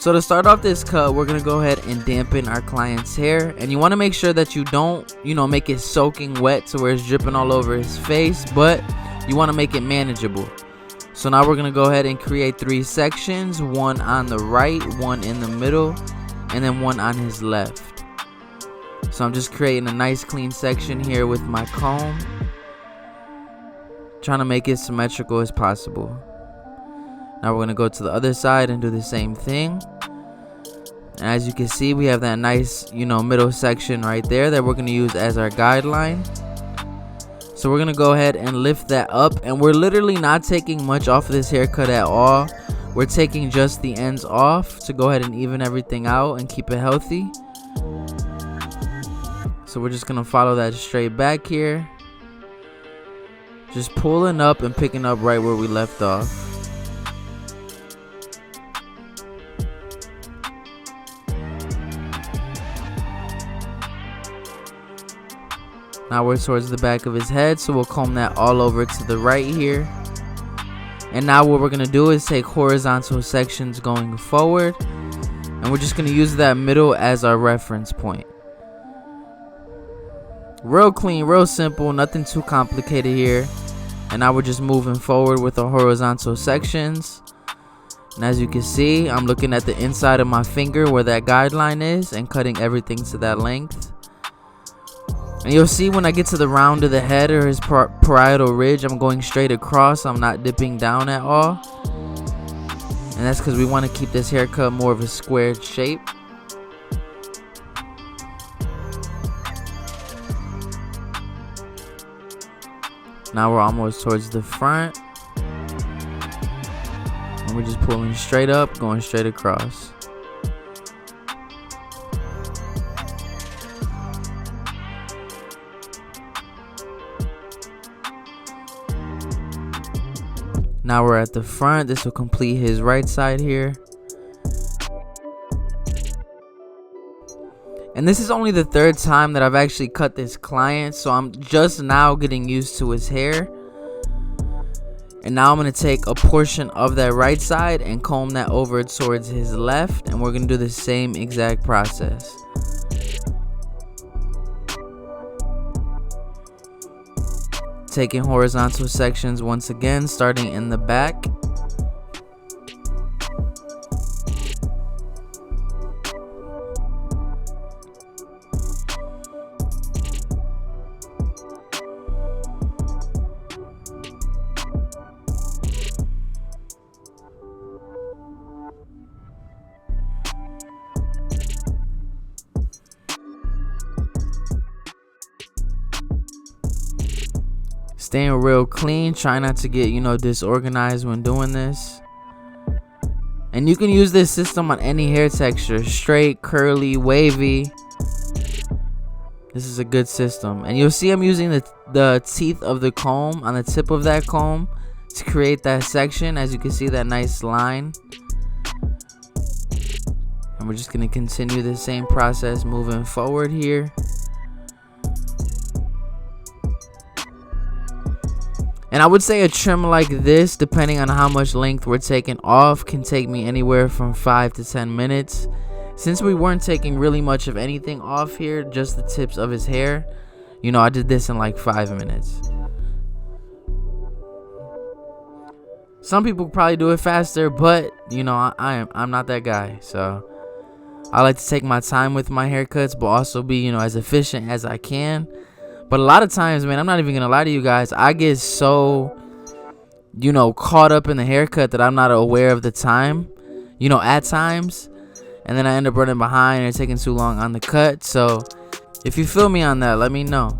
So to start off this cut, we're gonna go ahead and dampen our client's hair, and you want to make sure that you don't, make it soaking wet to where it's dripping all over his face, but you want to make it manageable. So now we're gonna go ahead and create 3 sections, one on the right, one in the middle, and then one on his left. So I'm just creating a nice clean section here with my comb, trying to make it symmetrical as possible. Now we're gonna go to the other side and do the same thing. And as you can see, we have that nice, middle section right there that we're gonna use as our guideline. So we're gonna go ahead and lift that up, and we're literally not taking much off of this haircut at all. We're taking just the ends off to go ahead and even everything out and keep it healthy. So we're just gonna follow that straight back here, just pulling up and picking up right where we left off. Now we're towards the back of his head, so we'll comb that all over to the right here. And now what we're going to do is take horizontal sections going forward, and we're just going to use that middle as our reference point. Real clean, real simple, nothing too complicated here. And now we're just moving forward with our horizontal sections. And as you can see, I'm looking at the inside of my finger where that guideline is and cutting everything to that length. And you'll see when I get to the round of the head or his parietal ridge, I'm going straight across. I'm not dipping down at all. And that's because we want to keep this haircut more of a squared shape. Now we're almost towards the front. And we're just pulling straight up, going straight across. Now we're at the front. This will complete his right side here. And this is only the 3rd time that I've actually cut this client, so I'm just now getting used to his hair. And now I'm going to take a portion of that right side and comb that over towards his left, and we're going to do the same exact process. Taking horizontal sections once again, starting in the back. Staying real clean, try not to get, disorganized when doing this. And you can use this system on any hair texture, straight, curly, wavy. This is a good system. And you'll see I'm using the teeth of the comb on the tip of that comb to create that section. As you can see, that nice line. And we're just going to continue the same process moving forward here. And I would say a trim like this, depending on how much length we're taking off, can take me anywhere from 5 to 10 minutes. Since we weren't taking really much of anything off here, just the tips of his hair, I did this in like 5 minutes. Some people probably do it faster, but I'm not that guy. So I like to take my time with my haircuts, but also be as efficient as I can. But a lot of times, man, I'm not even gonna lie to you guys, I get so caught up in the haircut that I'm not aware of the time, at times, and then I end up running behind or taking too long on the cut. So if you feel me on that, let me know.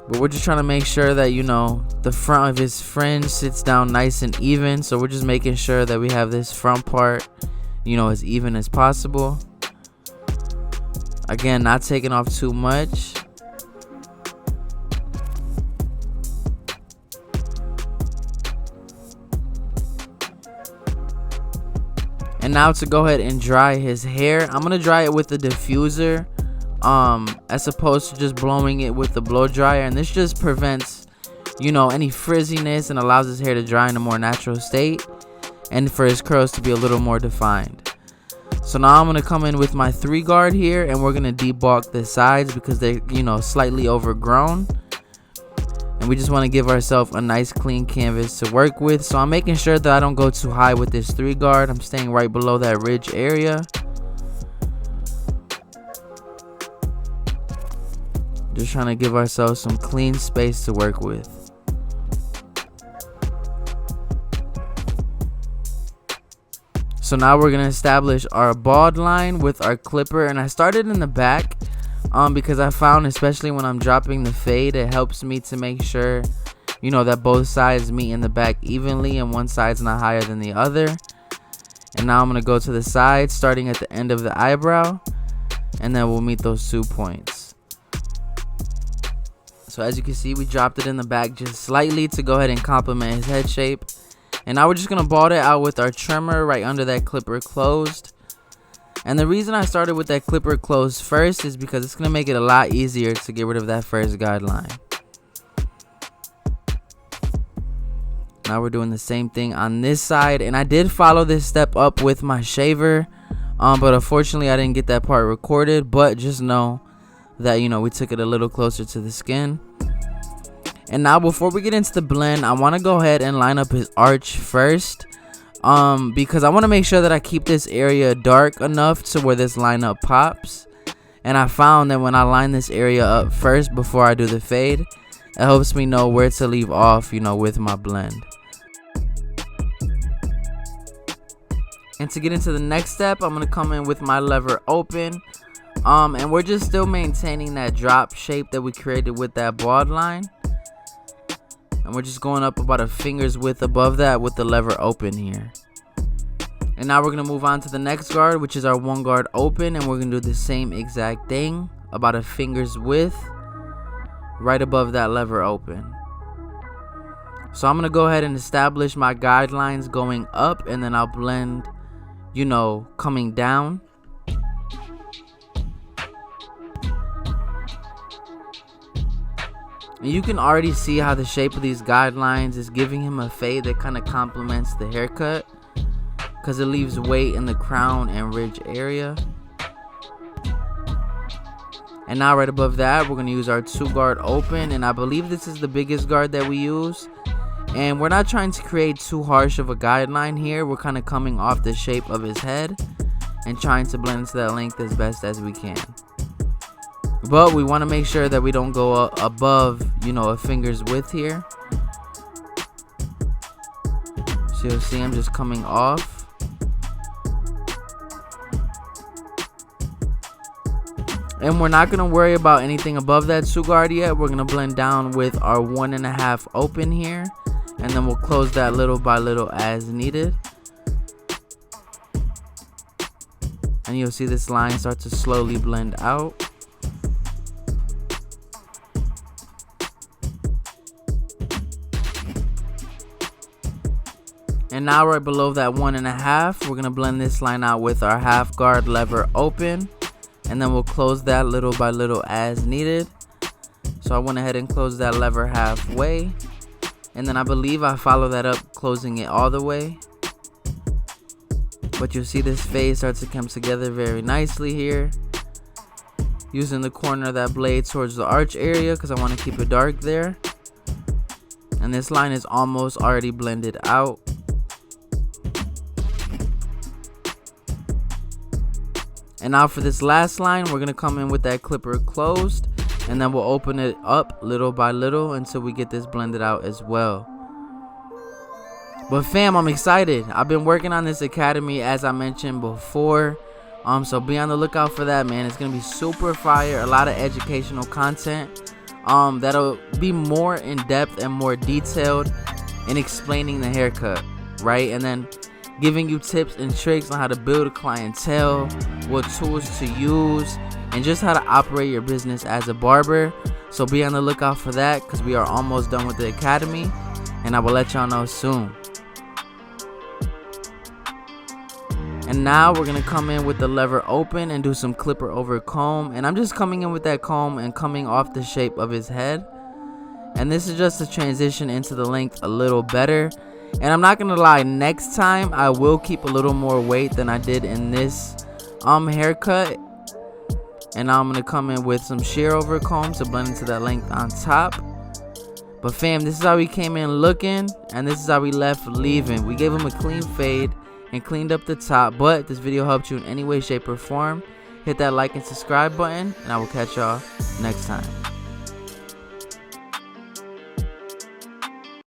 But we're just trying to make sure that the front of his fringe sits down nice and even. So we're just making sure that we have this front part as even as possible. Again, not taking off too much. And now to go ahead and dry his hair, I'm going to dry it with the diffuser as opposed to just blowing it with the blow dryer. And this just prevents, any frizziness and allows his hair to dry in a more natural state and for his curls to be a little more defined. So now I'm going to come in with my 3 guard here, and we're going to debulk the sides because they're, you know, slightly overgrown. And we just want to give ourselves a nice clean canvas to work with. So I'm making sure that I don't go too high with this 3 guard. I'm staying right below that ridge area. Just trying to give ourselves some clean space to work with. So now we're going to establish our bald line with our clipper, and I started in the back because I found, especially when I'm dropping the fade, it helps me to make sure, you know, that both sides meet in the back evenly and one side's not higher than the other. And now I'm going to go to the side starting at the end of the eyebrow, and then we'll meet those 2 points. So as you can see, we dropped it in the back just slightly to go ahead and complement his head shape. And now we're just going to bald it out with our trimmer right under that clipper closed. And the reason I started with that clipper closed first is because it's going to make it a lot easier to get rid of that first guideline. Now we're doing the same thing on this side. And I did follow this step up with my shaver. But unfortunately, I didn't get that part recorded. But just know that, you know, we took it a little closer to the skin. And now before we get into the blend, I want to go ahead and line up his arch first. Because I want to make sure that I keep this area dark enough to where this lineup pops. And I found that when I line this area up first before I do the fade, it helps me know where to leave off, you know, with my blend. And to get into the next step, I'm going to come in with my lever open. And we're just still maintaining that drop shape that we created with that bald line. And we're just going up about a finger's width above that with the lever open here. And now we're going to move on to the next guard, which is our 1 guard open. And we're going to do the same exact thing, about a finger's width, right above that lever open. So I'm going to go ahead and establish my guidelines going up, and then I'll blend, you know, coming down. And you can already see how the shape of these guidelines is giving him a fade that kind of complements the haircut, because it leaves weight in the crown and ridge area. And now right above that, we're going to use our 2 guard open, and I believe this is the biggest guard that we use. And we're not trying to create too harsh of a guideline here. We're kind of coming off the shape of his head and trying to blend into that length as best as we can. But we want to make sure that we don't go above, you know, a finger's width here. So you'll see I'm just coming off. And we're not going to worry about anything above that 2 guard yet. We're going to blend down with our 1.5 open here. And then we'll close that little by little as needed. And you'll see this line start to slowly blend out. And now right below that 1.5, we're going to blend this line out with our 1/2 guard lever open. And then we'll close that little by little as needed. So I went ahead and closed that lever halfway. And then I believe I follow that up, closing it all the way. But you'll see this fade start to come together very nicely here. Using the corner of that blade towards the arch area because I want to keep it dark there. And this line is almost already blended out. And now for this last line, we're going to come in with that clipper closed. And then we'll open it up little by little until we get this blended out as well. But fam, I'm excited. I've been working on this academy as I mentioned before. So be on the lookout for that, man. It's going to be super fire. A lot of educational content. That'll be more in depth and more detailed in explaining the haircut, right? And then giving you tips and tricks on how to build a clientele, what tools to use, and just how to operate your business as a barber. So be on the lookout for that because we are almost done with the academy, and I will let y'all know soon. And now we're going to come in with the lever open and do some clipper over comb. And I'm just coming in with that comb and coming off the shape of his head. And this is just to transition into the length a little better. And I'm not going to lie, next time I will keep a little more weight than I did in this haircut. And now I'm gonna come in with some shear over comb to blend into that length on top. But fam, this is how we came in looking, and this is how we left leaving. We gave him a clean fade and cleaned up the top. But if this video helped you in any way, shape, or form, hit that like and subscribe button, and I will catch y'all next time.